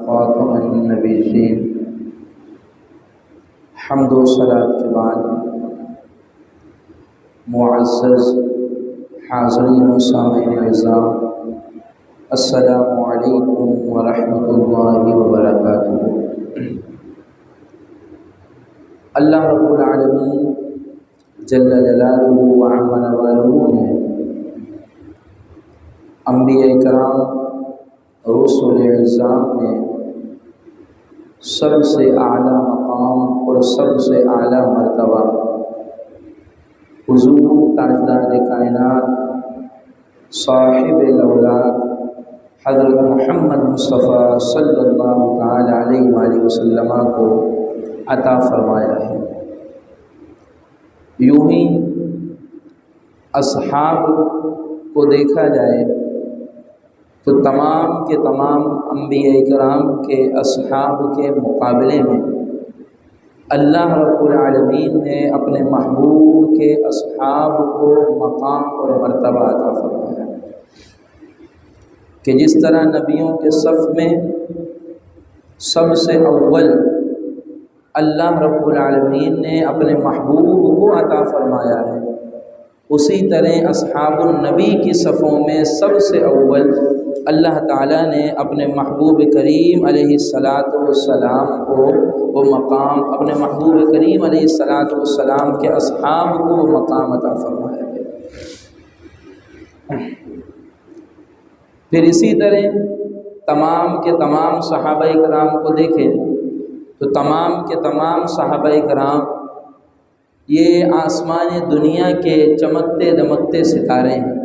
خاتم النبیین، حمد و صلاۃ کے بعد معزز حاضرین و سامعین اعزام، السلام علیکم ورحمۃ اللہ وبرکاتہ۔ اللہ رب العالمین جل جلالہ و عم نوالہ نے انبیاء کرام رسول اعظام میں سب سے اعلیٰ مقام اور سب سے اعلیٰ مرتبہ حضور تاجدار کائنات صاحب الاولاد حضرت محمد مصطفیٰ صلی اللہ تعالی علیہ وآلہ وسلم کو عطا فرمایا ہے۔ یوں ہی اصحاب کو دیکھا جائے تو تمام کے تمام انبیاء کرام کے اصحاب کے مقابلے میں اللہ رب العالمین نے اپنے محبوب کے اصحاب کو مقام اور مرتبہ عطا فرمایا کہ جس طرح نبیوں کے صف میں سب سے اول اللہ رب العالمین نے اپنے محبوب کو عطا فرمایا ہے، اسی طرح اصحاب النبی کی صفوں میں سب سے اول اللہ تعالیٰ نے اپنے محبوب کریم علیہ الصلاۃ والسلام کو وہ مقام، اپنے محبوب کریم علیہ الصلاۃ والسلام کے اصحاب کو وہ مقام عطا فرمایا ہے۔ پھر اسی طرح تمام کے تمام صحابہ کرام کو دیکھیں تو تمام کے تمام صحابہ کرام یہ آسمان دنیا کے چمکتے دمکتے ستارے ہیں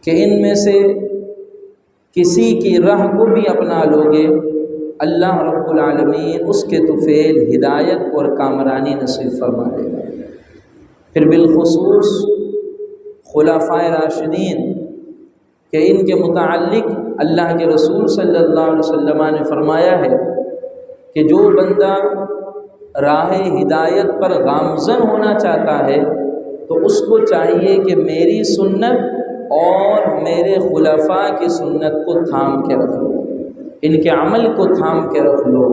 کہ ان میں سے کسی کی راہ کو بھی اپنا لوگے اللہ رب العالمین اس کے طفیل ہدایت اور کامرانی نصیب فرما دے گا۔ پھر بالخصوص خلفائے راشدین کہ ان کے متعلق اللہ کے رسول صلی اللہ علیہ وسلم نے فرمایا ہے کہ جو بندہ راہ ہدایت پر گامزن ہونا چاہتا ہے تو اس کو چاہیے کہ میری سنت اور میرے خلفاء کی سنت کو تھام کے رکھ لو، ان کے عمل کو تھام کے رکھ لو،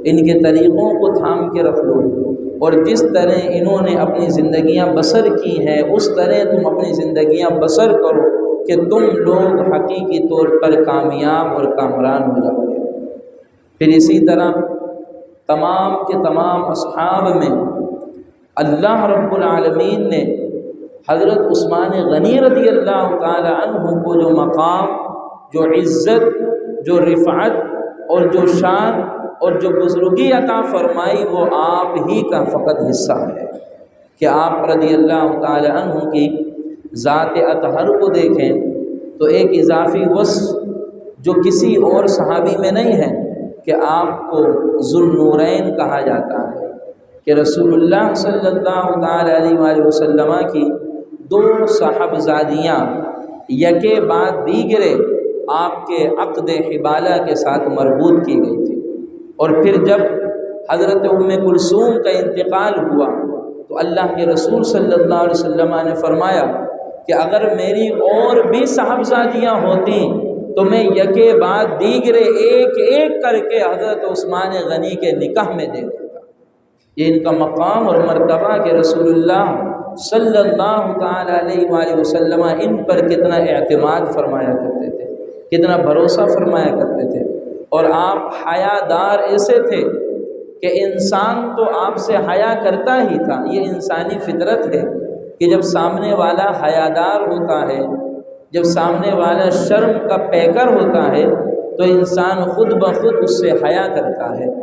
ان کے طریقوں کو تھام کے رکھ لو، اور جس طرح انہوں نے اپنی زندگیاں بسر کی ہیں اس طرح تم اپنی زندگیاں بسر کرو کہ تم لوگ حقیقی طور پر کامیاب اور کامران ہو جاؤ گے۔ پھر اسی طرح تمام کے تمام اصحاب میں اللہ رب العالمین نے حضرت عثمان غنی رضی اللہ تعالی عنہ کو جو مقام، جو عزت، جو رفعت اور جو شان اور جو بزرگی عطا فرمائی وہ آپ ہی کا فقط حصہ ہے کہ آپ رضی اللہ تعالی عنہ کی ذات اطہر کو دیکھیں تو ایک اضافی وصف جو کسی اور صحابی میں نہیں ہے کہ آپ کو ذو النورین کہا جاتا ہے کہ رسول اللہ صلی اللہ تعالی علیہ وآلہ وسلم کی دو صاحبزادیاں یکے بعد دیگرے آپ کے عقد حبالہ کے ساتھ مربوط کی گئی تھی، اور پھر جب حضرت ام کلثوم کا انتقال ہوا تو اللہ کے رسول صلی اللہ علیہ وسلم نے فرمایا کہ اگر میری اور بھی صاحبزادیاں ہوتیں تو میں یکے بعد دیگرے ایک ایک کر کے حضرت عثمان غنی کے نکاح میں دے دیتا۔ یہ ان کا مقام اور مرتبہ کہ رسول اللہ صلی اللہ تعالی علیہ وآلہ وسلم ان پر کتنا اعتماد فرمایا کرتے تھے، کتنا بھروسہ فرمایا کرتے تھے، اور آپ حیادار ایسے تھے کہ انسان تو آپ سے حیا کرتا ہی تھا، یہ انسانی فطرت ہے کہ جب سامنے والا حیادار ہوتا ہے، جب سامنے والا شرم کا پیکر ہوتا ہے تو انسان خود بخود اس سے حیا کرتا ہے،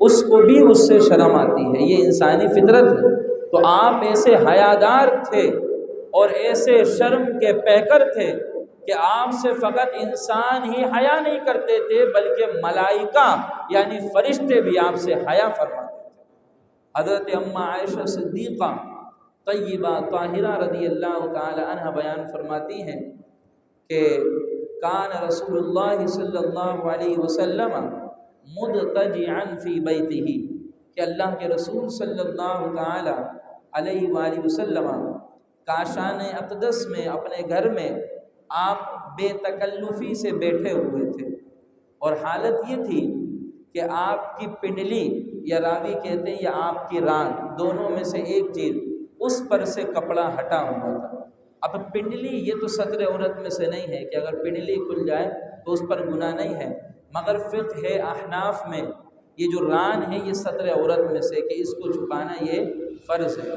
اس کو بھی اس سے شرم آتی ہے، یہ انسانی فطرت ہے۔ تو آپ ایسے حیادار تھے اور ایسے شرم کے پیکر تھے کہ آپ سے فقط انسان ہی حیا نہیں کرتے تھے بلکہ ملائکہ یعنی فرشتے بھی آپ سے حیا فرماتے تھے۔ حضرت اماں عائشہ صدیقہ طیبہ طاہرہ رضی اللہ تعالی عنہ بیان فرماتی ہیں کہ کان رسول اللہ صلی اللہ علیہ وسلم مضطجعا فی بیتہ، کہ اللہ کے رسول صلی اللہ تعالی علیہ وآلہ وسلم کاشان اقدس میں اپنے گھر میں آپ بے تکلفی سے بیٹھے ہوئے تھے، اور حالت یہ تھی کہ آپ کی پنڈلی یا راوی کہتے ہیں یا آپ کی ران، دونوں میں سے ایک چیز، اس پر سے کپڑا ہٹا ہوا تھا۔ اب پنڈلی یہ تو ستر عورت میں سے نہیں ہے کہ اگر پنڈلی کھل جائے تو اس پر گناہ نہیں ہے، مگر فقہ احناف میں یہ جو ران ہے یہ ستر عورت میں سے کہ اس کو چھپانا یہ فرض ہے۔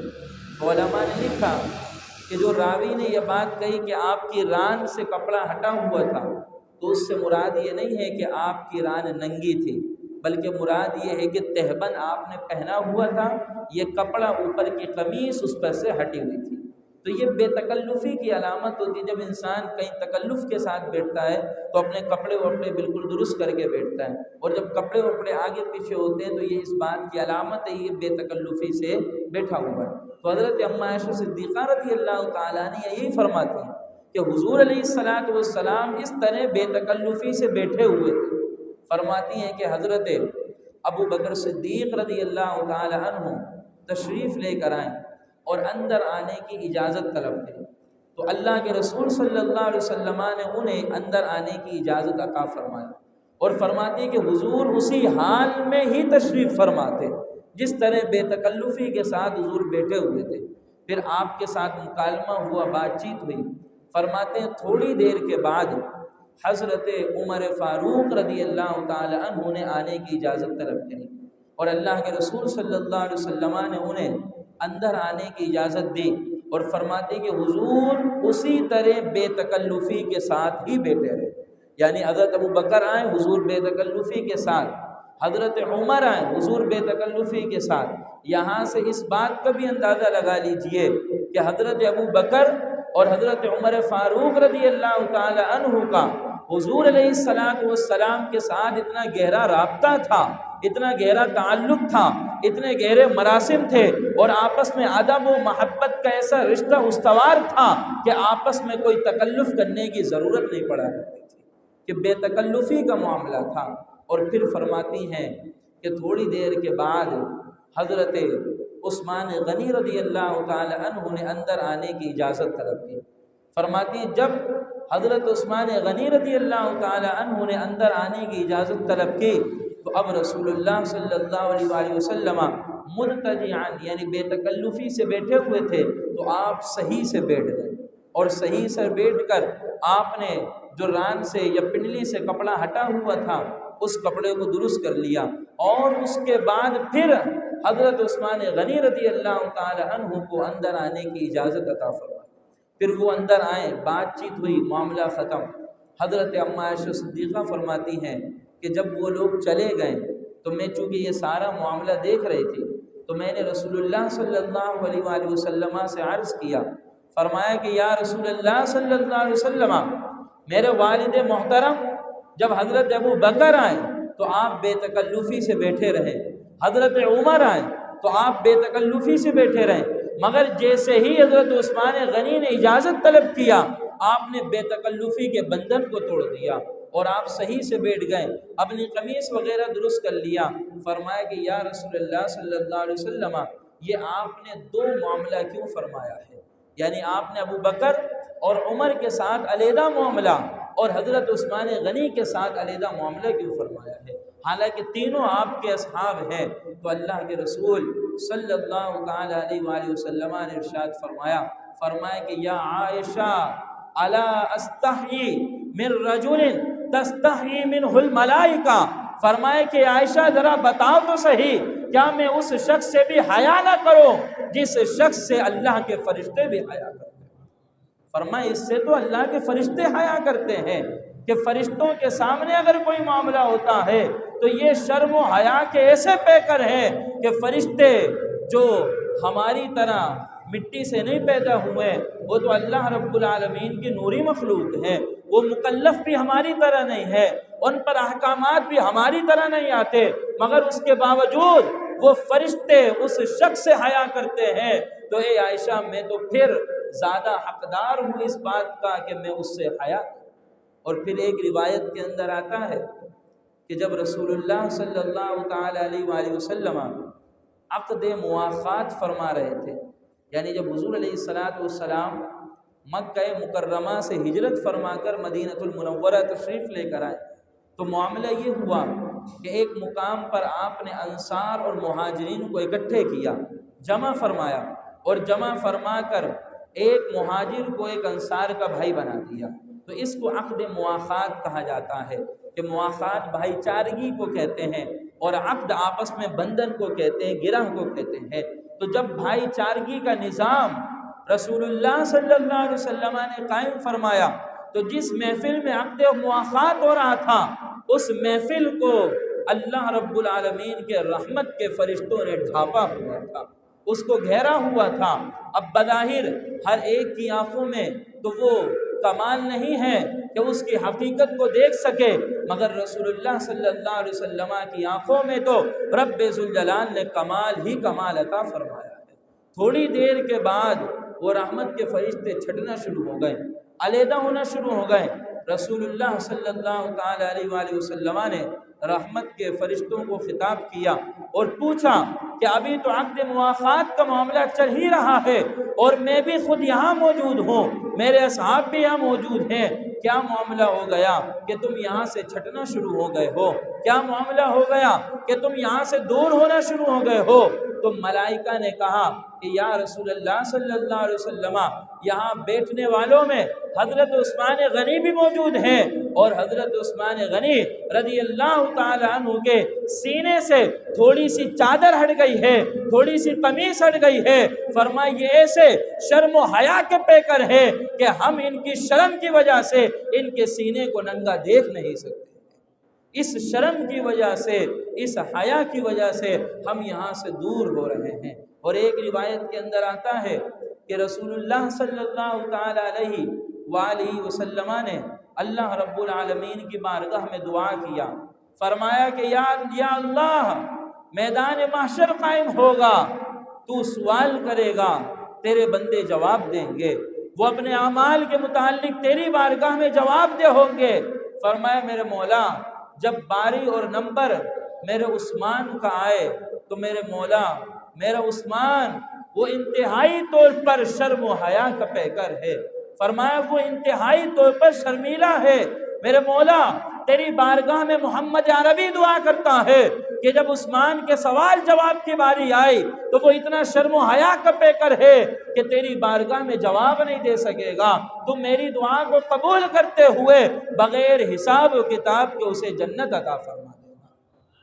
علماء نے لکھا کہ جو راوی نے یہ بات کہی کہ آپ کی ران سے کپڑا ہٹا ہوا تھا، تو اس سے مراد یہ نہیں ہے کہ آپ کی ران ننگی تھی، بلکہ مراد یہ ہے کہ تہبند آپ نے پہنا ہوا تھا، یہ کپڑا اوپر کی قمیص اس پر سے ہٹی ہوئی تھی۔ تو یہ بے تکلفی کی علامت ہوتی ہے۔ جب انسان کہیں تکلف کے ساتھ بیٹھتا ہے تو اپنے کپڑے وپڑے بالکل درست کر کے بیٹھتا ہے، اور جب کپڑے وپڑے آگے پیچھے ہوتے ہیں تو یہ اس بات کی علامت ہے یہ بے تکلفی سے بیٹھا ہوا ہے۔ تو حضرت اماں عائشہ صدیقہ رضی اللہ تعالیٰ عنہ یہی فرماتی ہیں کہ حضور علیہ الصلاۃ والسلام اس طرح بے تکلفی سے بیٹھے ہوئے تھے۔ فرماتی ہیں کہ حضرت ابو بکر صدیق رضی اللہ تعالی عنہ تشریف لے کر آئیں اور اندر آنے کی اجازت طلب کریں، تو اللہ کے رسول صلی اللہ علیہ وسلم نے انہیں اندر آنے کی اجازت عطا فرمائی، اور فرماتے کہ حضور اسی حال میں ہی تشریف فرماتے جس طرح بے تکلفی کے ساتھ حضور بیٹھے ہوئے تھے۔ پھر آپ کے ساتھ مکالمہ ہوا، بات چیت ہوئی۔ فرماتے ہیں تھوڑی دیر کے بعد حضرت عمر فاروق رضی اللہ تعالی عنہ نے آنے کی اجازت طلب کری، اور اللہ کے رسول صلی اللہ علیہ وسلم نے انہیں اندر آنے کی اجازت دی، اور فرماتے کہ حضور اسی طرح بے تکلفی کے ساتھ ہی بیٹھے رہے، یعنی حضرت ابو بکر آئے حضور بے تکلفی کے ساتھ، حضرت عمر آئے حضور بے تکلفی کے ساتھ۔ یہاں سے اس بات کا بھی اندازہ لگا لیجئے کہ حضرت ابو بکر اور حضرت عمر فاروق رضی اللہ تعالی عنہ کا حضور علیہ الصلاۃ والسلام کے ساتھ اتنا گہرا رابطہ تھا، اتنا گہرا تعلق تھا، اتنے گہرے مراسم تھے، اور آپس میں ادب و محبت کا ایسا رشتہ استوار تھا کہ آپس میں کوئی تکلف کرنے کی ضرورت نہیں پڑا کرتی تھی، کہ بے تکلفی کا معاملہ تھا۔ اور پھر فرماتی ہیں کہ تھوڑی دیر کے بعد حضرت عثمان غنی رضی اللہ تعالی عنہ نے اندر آنے کی اجازت طلب کی۔ فرماتی ہیں جب حضرت عثمان غنی رضی اللہ تعالی عنہ نے اندر آنے کی اجازت طلب کی تو اب رسول اللہ صلی اللہ علیہ وآلہ وسلم ملتجعاً یعنی بے تکلفی سے بیٹھے ہوئے تھے، تو آپ صحیح سے بیٹھ گئے، اور صحیح سے بیٹھ کر آپ نے جو ران سے یا پنڈلی سے کپڑا ہٹا ہوا تھا اس کپڑے کو درست کر لیا، اور اس کے بعد پھر حضرت عثمان غنی رضی اللہ تعالی عنہ کو اندر آنے کی اجازت عطا فرمائی۔ پھر وہ اندر آئے، بات چیت ہوئی، معاملہ ختم۔ حضرت اماں عائشہ صدیقہ فرماتی ہیں کہ جب وہ لوگ چلے گئے تو میں چونکہ یہ سارا معاملہ دیکھ رہی تھی تو میں نے رسول اللہ صلی اللہ علیہ وآلہ وسلم سے عرض کیا، فرمایا کہ یا رسول اللہ صلی اللہ علیہ وسلم، میرے والد محترم جب حضرت ابو بکر آئے تو آپ بے تکلفی سے بیٹھے رہے، حضرت عمر آئے تو آپ بے تکلفی سے بیٹھے رہے، مگر جیسے ہی حضرت عثمان غنی نے اجازت طلب کیا آپ نے بے تکلفی کے بندھن کو توڑ دیا اور آپ صحیح سے بیٹھ گئے، اپنی قمیص وغیرہ درست کر لیا۔ فرمایا کہ یا رسول اللہ صلی اللہ علیہ وسلم، یہ آپ نے دو معاملہ کیوں فرمایا ہے؟ یعنی آپ نے ابو بکر اور عمر کے ساتھ علیحدہ معاملہ اور حضرت عثمان غنی کے ساتھ علیحدہ معاملہ کیوں فرمایا ہے، حالانکہ تینوں آپ کے اصحاب ہیں؟ تو اللہ کے رسول صلی اللہ تعالی علیہ وآلہ وسلم نے ارشاد فرمایا کہ یا عائشہ الا استحی من رجل تستحی منہ الملائکہ، فرمایا کہ عائشہ ذرا بتاؤ تو صحیح، کیا میں اس شخص سے بھی حیا نہ کروں جس شخص سے اللہ کے فرشتے بھی حیا کرتے ہیں؟ فرمایا اس سے تو اللہ کے فرشتے حیا کرتے ہیں، کہ فرشتوں کے سامنے اگر کوئی معاملہ ہوتا ہے تو یہ شرم و حیا کے ایسے پیکر ہیں کہ فرشتے جو ہماری طرح مٹی سے نہیں پیدا ہوئے، وہ تو اللہ رب العالمین کی نوری مخلوق ہیں، وہ مکلف بھی ہماری طرح نہیں ہے، ان پر احکامات بھی ہماری طرح نہیں آتے، مگر اس کے باوجود وہ فرشتے اس شخص سے حیا کرتے ہیں۔ تو اے عائشہ میں تو پھر زیادہ حقدار ہوں اس بات کا کہ میں اس سے حیا کروں۔ اور پھر ایک روایت کے اندر آتا ہے کہ جب رسول اللہ صلی اللہ تعالی علیہ وآلہ وسلم عقد مواخات فرما رہے تھے، یعنی جب حضور علیہ الصلاۃ والسلام مکہ مکرمہ سے ہجرت فرما کر مدینہ المنورہ تشریف لے کر آئے تو معاملہ یہ ہوا کہ ایک مقام پر آپ نے انصار اور مہاجرین کو اکٹھے کیا، جمع فرمایا، اور جمع فرما کر ایک مہاجر کو ایک انصار کا بھائی بنا دیا۔ تو اس کو عقد مواخات کہا جاتا ہے کہ مواخات بھائی چارگی کو کہتے ہیں، اور عقد آپس میں بندھن کو کہتے ہیں، گرہ کو کہتے ہیں۔ تو جب بھائی چارگی کا نظام رسول اللہ صلی اللہ علیہ وسلم نے قائم فرمایا تو جس محفل میں عقد مواخات ہو رہا تھا اس محفل کو اللہ رب العالمین کے رحمت کے فرشتوں نے ڈھانپا ہوا تھا، اس کو گھیرا ہوا تھا۔ اب بظاہر ہر ایک کی آنکھوں میں تو وہ کمال نہیں ہے کہ اس کی حقیقت کو دیکھ سکے، مگر رسول اللہ صلی اللہ علیہ وسلم کی آنکھوں میں تو رب ذوالجلال نے کمال ہی کمال عطا فرمایا ہے۔ تھوڑی دیر کے بعد وہ رحمت کے فرشتے چھٹنا شروع ہو گئے، علیحدہ ہونا شروع ہو گئے۔ رسول اللہ صلی اللہ تعالی علیہ وآلہ وسلم نے رحمت کے فرشتوں کو خطاب کیا اور پوچھا کہ ابھی تو عقد مواخات کا معاملہ چل ہی رہا ہے اور میں بھی خود یہاں موجود ہوں، میرے اصحاب بھی یہاں موجود ہیں، کیا معاملہ ہو گیا کہ تم یہاں سے چھٹنا شروع ہو گئے ہو؟ کیا معاملہ ہو گیا کہ تم یہاں سے دور ہونا شروع ہو گئے ہو؟ تو ملائکہ نے کہا کہ یا رسول اللہ صلی اللہ علیہ وسلم، یہاں بیٹھنے والوں میں حضرت عثمان غنی بھی موجود ہیں، اور حضرت عثمان غنی رضی اللہ تعالی عنہ کے سینے سے تھوڑی سی چادر ہٹ گئی ہے، تھوڑی سی قمیص ہٹ گئی ہے، فرمایا یہ ایسے شرم و حیا کے پیکر ہے کہ ہم ان کی شرم کی وجہ سے ان کے سینے کو ننگا دیکھ نہیں سکتے، اس شرم کی وجہ سے، اس حیا کی وجہ سے ہم یہاں سے دور ہو رہے ہیں۔ اور ایک روایت کے اندر آتا ہے کہ رسول اللہ صلی اللہ تعالی علیہ وآلہ وسلم نے اللہ رب العالمین کی بارگاہ میں دعا کیا، فرمایا کہ یا اللہ، میدان محشر قائم ہوگا، تو سوال کرے گا، تیرے بندے جواب دیں گے، وہ اپنے اعمال کے متعلق تیری بارگاہ میں جواب دے ہوں گے۔ فرمایا میرے مولا، جب باری اور نمبر میرے عثمان کا آئے تو میرے مولا، میرا عثمان وہ انتہائی طور پر شرم و حیا کا پیکر ہے، فرمایا وہ انتہائی طور پر شرمیلا ہے، میرے مولا تیری بارگاہ میں محمد عربی دعا کرتا ہے کہ جب عثمان کے سوال جواب کی باری آئی تو وہ اتنا شرم و حیا کا پیکر ہے کہ تیری بارگاہ میں جواب نہیں دے سکے گا، تو میری دعا کو قبول کرتے ہوئے بغیر حساب و کتاب کے اسے جنت عطا فرما دے۔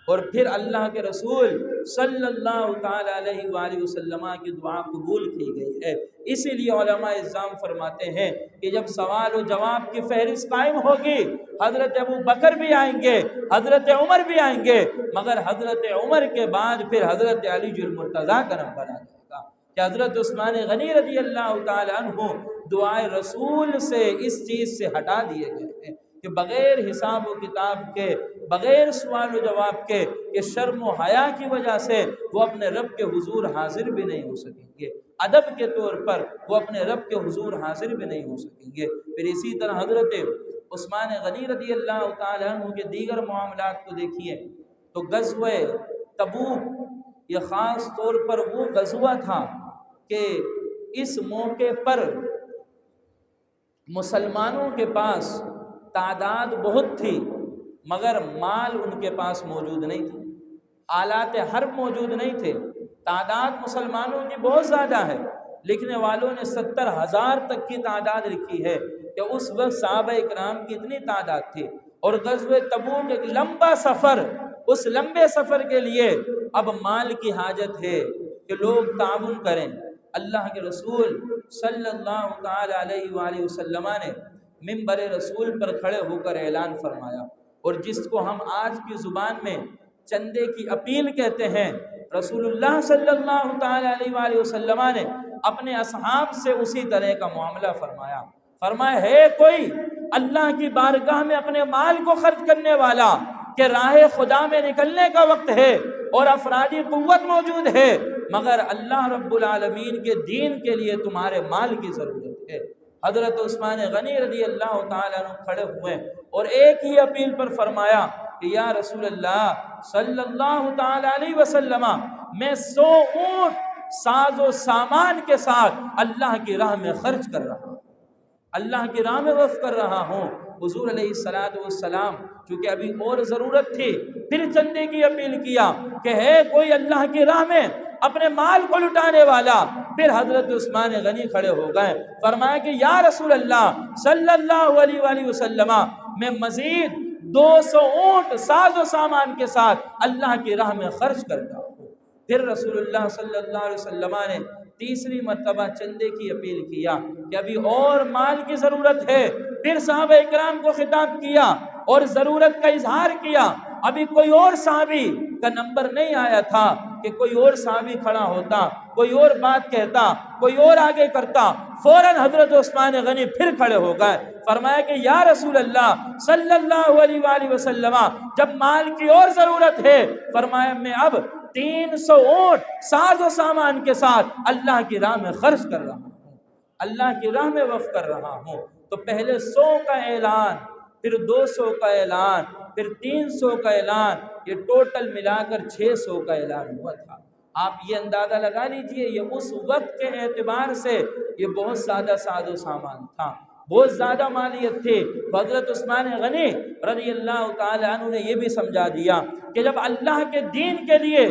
اور پھر اللہ کے رسول صلی اللہ تعالی علیہ وآلہ وسلم کی دعا قبول کی گئی ہے۔ اسی لیے علماء اعظام فرماتے ہیں کہ جب سوال و جواب کی فہرست قائم ہوگی، حضرت ابو بکر بھی آئیں گے، حضرت عمر بھی آئیں گے، مگر حضرت عمر کے بعد پھر حضرت علی المرتضیٰ کا نمبر آ جائے گا کہ حضرت عثمان غنی رضی اللہ تعالی عنہ دعائے رسول سے اس چیز سے ہٹا دیے گئے ہیں کہ بغیر حساب و کتاب کے، بغیر سوال و جواب کے، کہ شرم و حیا کی وجہ سے وہ اپنے رب کے حضور حاضر بھی نہیں ہو سکیں گے، ادب کے طور پر وہ اپنے رب کے حضور حاضر بھی نہیں ہو سکیں گے۔ پھر اسی طرح حضرت عثمان غنی رضی اللہ تعالی عنہ کے دیگر معاملات کو دیکھیے تو غزوہ تبوک یہ خاص طور پر وہ غزوہ تھا کہ اس موقع پر مسلمانوں کے پاس تعداد بہت تھی مگر مال ان کے پاس موجود نہیں تھا، آلات حرب موجود نہیں تھے، تعداد مسلمانوں کی بہت زیادہ ہے، لکھنے والوں نے 70,000 تک کی تعداد لکھی ہے کہ اس وقت صحابہ اکرام کی اتنی تعداد تھی، اور غزوہ تبوک ایک لمبا سفر، اس لمبے سفر کے لیے اب مال کی حاجت ہے کہ لوگ تعاون کریں۔ اللہ کے رسول صلی اللہ تعالی علیہ وآلہ وسلم نے منبر رسول پر کھڑے ہو کر اعلان فرمایا، اور جس کو ہم آج کی زبان میں چندے کی اپیل کہتے ہیں، رسول اللہ صلی اللہ تعالی علیہ وآلہ وسلم نے اپنے اصحاب سے اسی طرح کا معاملہ فرمایا۔ فرمایا ہے کوئی اللہ کی بارگاہ میں اپنے مال کو خرچ کرنے والا کہ راہ خدا میں نکلنے کا وقت ہے اور افرادی قوت موجود ہے، مگر اللہ رب العالمین کے دین کے لیے تمہارے مال کی ضرورت ہے۔ حضرت عثمان غنی رضی اللہ تعالیٰ عنہ کھڑے ہوئے اور ایک ہی اپیل پر فرمایا کہ یا رسول اللہ صلی اللہ تعالیٰ علیہ وسلم، میں 100 اونٹ ساز و سامان کے ساتھ اللہ کی راہ میں خرچ کر رہا ہوں، اللہ کی راہ میں وقف کر رہا ہوں، حضور علیہ السلام چونکہ ابھی اور ضرورت تھی، پھر چندے کی اپیل کیا کہ ہے کوئی اللہ کی راہ میں اپنے مال کو لٹانے والا؟ پھر حضرت عثمان غنی کھڑے ہو گئے، فرمایا کہ یا رسول اللہ صلی اللہ علیہ وآلہ وسلم، میں مزید 200 اونٹ ساز و سامان کے ساتھ اللہ کی راہ میں خرچ کرتا ہوں۔ پھر رسول اللہ صلی اللہ علیہ وسلم نے تیسری مرتبہ چندے کی اپیل کیا کہ ابھی اور مال کی ضرورت ہے۔ پھر صحابہ اکرام کو خطاب کیا اور ضرورت کا اظہار کیا۔ ابھی کوئی اور صحابی کا نمبر نہیں آیا تھا کہ کوئی اور صحابی کھڑا ہوتا، کوئی اور بات کہتا، کوئی اور آگے کرتا۔ فوراً حضرت عثمان غنی پھر کھڑے ہو گئے، فرمایا کہ یا رسول اللہ صلی اللہ علیہ وآلہ وسلم، جب مال کی اور ضرورت ہے، فرمایا میں اب 300 اونٹ ساز و سامان کے ساتھ اللہ کی راہ میں خرچ کر رہا ہوں، اللہ کی راہ میں وقف کر رہا ہوں۔ تو پہلے 100 کا اعلان، پھر 200 کا اعلان، پھر 300 کا اعلان، یہ ٹوٹل ملا کر 600 کا اعلان ہوا تھا۔ آپ یہ اندازہ لگا لیجئے، یہ اس وقت کے اعتبار سے یہ بہت زیادہ ساز و سامان تھا، بہت زیادہ مالیت تھی۔ حضرت عثمان غنی رضی اللہ تعالی عنہ نے یہ بھی سمجھا دیا کہ جب اللہ کے دین کے لیے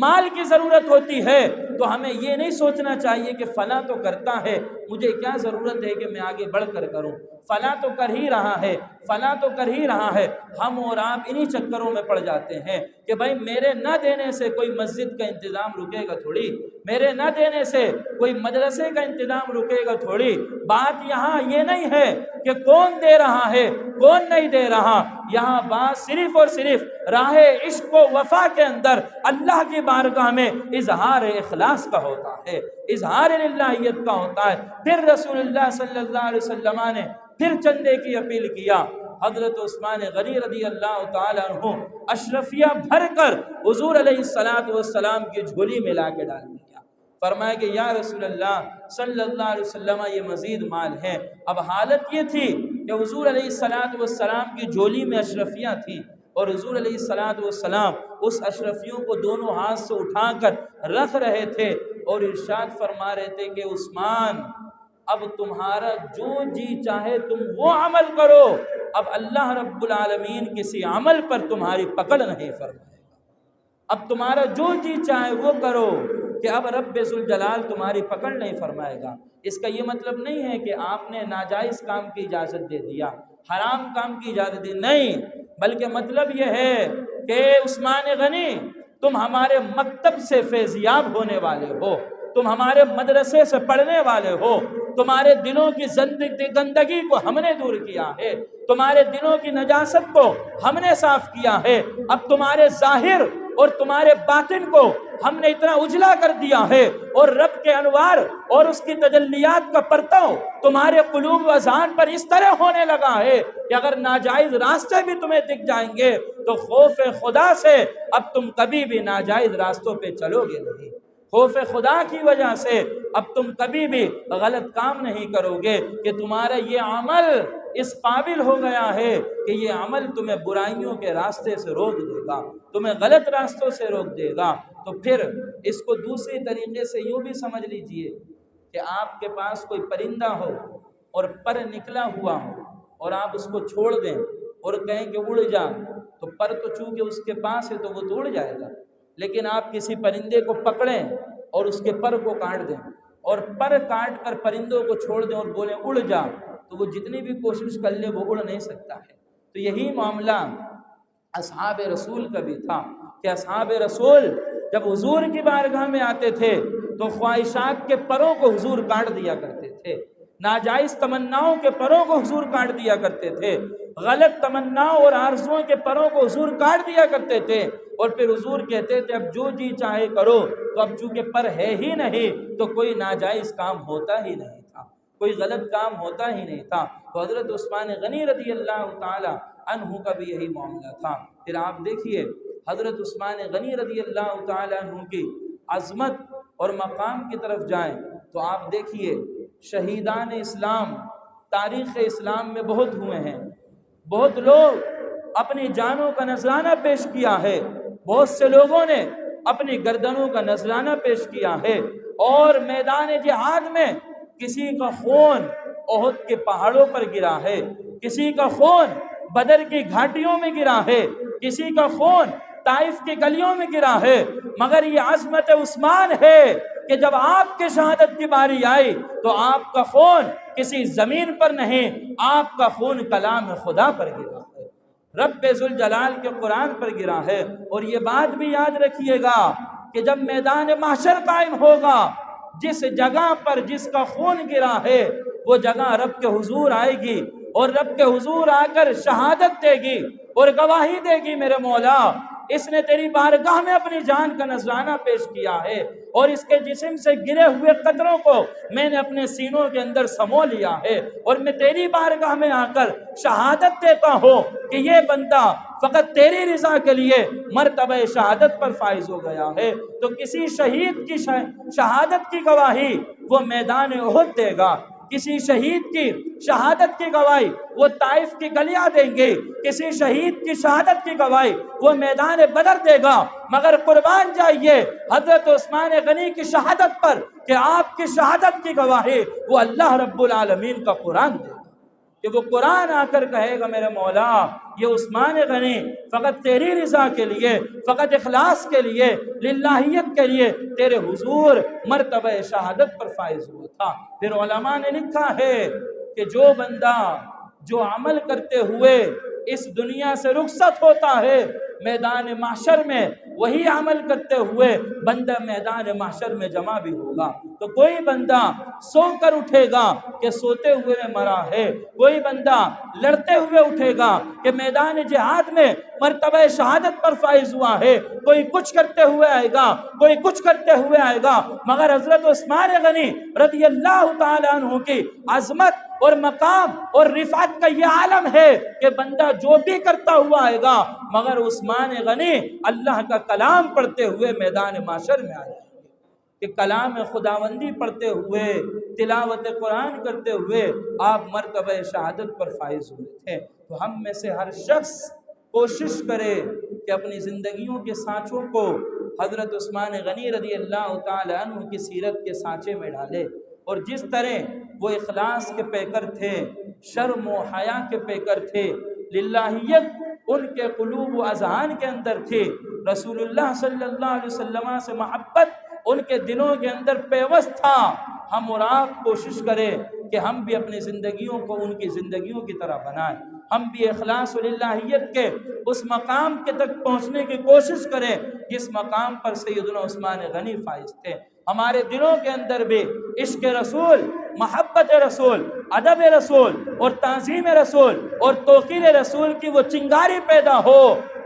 مال کی ضرورت ہوتی ہے تو ہمیں یہ نہیں سوچنا چاہیے کہ فلاں تو کرتا ہے، مجھے کیا ضرورت ہے کہ میں آگے بڑھ کر کروں، فلاں تو کر ہی رہا ہے، فلاں تو کر ہی رہا ہے۔ ہم اور آپ انہی چکروں میں پڑ جاتے ہیں کہ بھائی میرے نہ دینے سے کوئی مسجد کا انتظام رکے گا تھوڑی، میرے نہ دینے سے کوئی مدرسے کا انتظام رکے گا تھوڑی۔ بات یہاں یہ نہیں ہے کہ کون دے رہا ہے کون نہیں دے رہا، یہاں بات صرف اور صرف راہ عشق و وفا کے اندر اللہ کی بارگاہ میں اظہار اخلاص کا ہوتا ہے، اظہار للہیت کا ہوتا ہے۔ پھر رسول اللہ صلی اللہ علیہ وسلم نے پھر چندے کی اپیل کیا۔ حضرت عثمان غنی رضی اللہ تعالی عنہ اشرفیہ بھر کر حضور علیہ السلام کی جھولی میں لا کے ڈال دیا، فرمایا کہ یا رسول اللہ صلی اللہ علیہ وسلم یہ مزید مال ہے۔ اب حالت یہ تھی کہ حضور علیہ السلام کی جھولی میں اشرفیاں تھیں اور حضور علیہ السلام اس اشرفیوں کو دونوں ہاتھ سے اٹھا کر رکھ رہے تھے اور ارشاد فرما رہے تھے کہ عثمان اب تمہارا جو جی چاہے تم وہ عمل کرو، اب اللہ رب العالمین کسی عمل پر تمہاری پکڑ نہیں فرمائے گا، اب تمہارا جو جی چاہے وہ کرو کہ اب رب ذوالجلال تمہاری پکڑ نہیں فرمائے گا۔ اس کا یہ مطلب نہیں ہے کہ آپ نے ناجائز کام کی اجازت دے دیا، حرام کام کی اجازت دی، نہیں، بلکہ مطلب یہ ہے کہ عثمان غنی تم ہمارے مکتب سے فیضیاب ہونے والے ہو، تم ہمارے مدرسے سے پڑھنے والے ہو، تمہارے دلوں کی گندگی کو ہم نے دور کیا ہے، تمہارے دلوں کی نجاست کو ہم نے صاف کیا ہے، اب تمہارے ظاہر اور تمہارے باطن کو ہم نے اتنا اجلا کر دیا ہے اور رب کے انوار اور اس کی تجلیات کا پرتو تمہارے قلوب و اذہان پر اس طرح ہونے لگا ہے کہ اگر ناجائز راستے بھی تمہیں دکھ جائیں گے تو خوف خدا سے اب تم کبھی بھی ناجائز راستوں پہ چلو گے نہیں، خوف خدا کی وجہ سے اب تم کبھی بھی غلط کام نہیں کرو گے کہ تمہارا یہ عمل اس قابل ہو گیا ہے کہ یہ عمل تمہیں برائیوں کے راستے سے روک دے گا، تمہیں غلط راستوں سے روک دے گا۔ تو پھر اس کو دوسری طریقے سے یوں بھی سمجھ لیجئے کہ آپ کے پاس کوئی پرندہ ہو اور پر نکلا ہوا ہو اور آپ اس کو چھوڑ دیں اور کہیں کہ اڑ جا، تو پر تو چونکہ اس کے پاس ہے تو وہ تو اڑ جائے گا، لیکن آپ کسی پرندے کو پکڑیں اور اس کے پر کو کاٹ دیں اور پر کاٹ کر پرندوں کو چھوڑ دیں اور بولیں اڑ جا، تو وہ جتنی بھی کوشش کر لے وہ اڑ نہیں سکتا ہے۔ تو یہی معاملہ اصحاب رسول کا بھی تھا کہ اصحاب رسول جب حضور کی بارگاہ میں آتے تھے تو خواہشات کے پروں کو حضور کاٹ دیا کرتے تھے، ناجائز تمناؤں کے پروں کو حضور کاٹ دیا کرتے تھے، غلط تمناؤں اور آرزوؤں کے پروں کو حضور کاٹ دیا کرتے تھے، اور پھر حضور کہتے تھے اب جو جی چاہے کرو، تو اب چونکہ پر ہے ہی نہیں تو کوئی ناجائز کام ہوتا ہی نہیں تھا، کوئی غلط کام ہوتا ہی نہیں تھا۔ تو حضرت عثمان غنی رضی اللہ تعالی عنہ کا بھی یہی معاملہ تھا۔ پھر آپ دیکھیے حضرت عثمان غنی رضی اللہ تعالی عنہ کی عظمت اور مقام کی طرف جائیں تو آپ دیکھیے شہیدان اسلام تاریخ اسلام میں بہت ہوئے ہیں، بہت لوگ اپنی جانوں کا نذرانہ پیش کیا ہے، بہت سے لوگوں نے اپنی گردنوں کا نذرانہ پیش کیا ہے، اور میدان جہاد میں کسی کا خون احد کے پہاڑوں پر گرا ہے، کسی کا خون بدر کی گھاٹیوں میں گرا ہے، کسی کا خون طائف کی گلیوں میں گرا ہے، مگر یہ عظمت عثمان ہے کہ جب آپ کے شہادت کی باری آئی تو آپ کا خون کسی زمین پر نہیں، آپ کا خون کلام خدا پر گرا ہے، رب ذوالجلال کے قرآن پر گرا ہے۔ اور یہ بات بھی یاد رکھیے گا کہ جب میدان محشر قائم ہوگا، جس جگہ پر جس کا خون گرا ہے وہ جگہ رب کے حضور آئے گی، اور رب کے حضور آ کر شہادت دے گی اور گواہی دے گی، میرے مولا اس نے تیری بارگاہ میں اپنی جان کا نذرانہ پیش کیا ہے، اور اس کے جسم سے گرے ہوئے قطروں کو میں نے اپنے سینوں کے اندر سمو لیا ہے، اور میں تیری بارگاہ میں آ کر شہادت دیتا ہوں کہ یہ بندہ فقط تیری رضا کے لیے مرتبہ شہادت پر فائز ہو گیا ہے۔ تو کسی شہید کی شہادت کی گواہی وہ میدان احد دے گا، کسی شہید کی شہادت کی گواہی وہ طائف کی گلیاں دیں گے، کسی شہید کی شہادت کی گواہی وہ میدان بدر دے گا، مگر قربان جائیے حضرت عثمان غنی کی شہادت پر کہ آپ کی شہادت کی گواہی وہ اللہ رب العالمین کا قرآن دے گا، کہ وہ قرآن آ کر کہے گا میرے مولا یہ عثمان غنی فقط تیری رضا کے لیے، فقط اخلاص کے لیے، للہیت کے لیے تیرے حضور مرتبہ شہادت پر فائز ہوا تھا۔ پھر علماء نے لکھا ہے کہ جو بندہ جو عمل کرتے ہوئے اس دنیا سے رخصت ہوتا ہے میدان محشر میں، وہی عمل کرتے ہوئے بندہ میدان محشر میں جمع بھی ہوگا۔ تو کوئی بندہ سو کر اٹھے گا کہ سوتے ہوئے میں مرا ہے، کوئی بندہ لڑتے ہوئے اٹھے گا کہ میدان جہاد میں مرتبہ شہادت پر فائز ہوا ہے، کوئی کچھ کرتے ہوئے آئے گا، کوئی کچھ کرتے ہوئے آئے گا، مگر حضرت عثمان غنی رضی اللہ تعالیٰ عنہ کی عظمت اور مقام اور رفعت کا یہ عالم ہے کہ بندہ جو بھی کرتا ہوا آئے گا، مگر عثمان غنی اللہ کا کلام پڑھتے ہوئے میدان محشر میں آئے گا، کہ کلام خداوندی پڑھتے ہوئے، تلاوت قرآن کرتے ہوئے آپ مرتبہ شہادت پر فائز ہوئے تھے۔ تو ہم میں سے ہر شخص کوشش کرے کہ اپنی زندگیوں کے سانچوں کو حضرت عثمان غنی رضی اللہ تعالی عنہ کی سیرت کے سانچے میں ڈالے، اور جس طرح وہ اخلاص کے پیکر تھے، شرم و حیا کے پیکر تھے، للہیت ان کے قلوب و اذہان کے اندر تھی، رسول اللہ صلی اللہ علیہ وسلم سے محبت ان کے دلوں کے اندر پیوست تھا، ہم اور آپ کوشش کریں کہ ہم بھی اپنی زندگیوں کو ان کی زندگیوں کی طرح بنائیں، ہم بھی اخلاص و للہیت کے اس مقام کے تک پہنچنے کی کوشش کریں جس مقام پر سیدنا عثمان غنی فائز تھے۔ ہمارے دلوں کے اندر بھی عشق رسول، محبت رسول، ادب رسول اور تعظیم رسول اور توقیر رسول کی وہ چنگاری پیدا ہو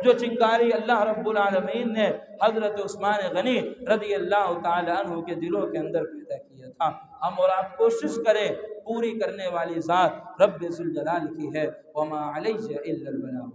جو چنگاری اللہ رب العالمین نے حضرت عثمان غنی رضی اللہ تعالی عنہ کے دلوں کے اندر پیدا کیا تھا۔ ہم اور آپ کوشش کریں، پوری کرنے والی ذات رب ذوالجلال کی ہے، وما علیہ الا البلاغ۔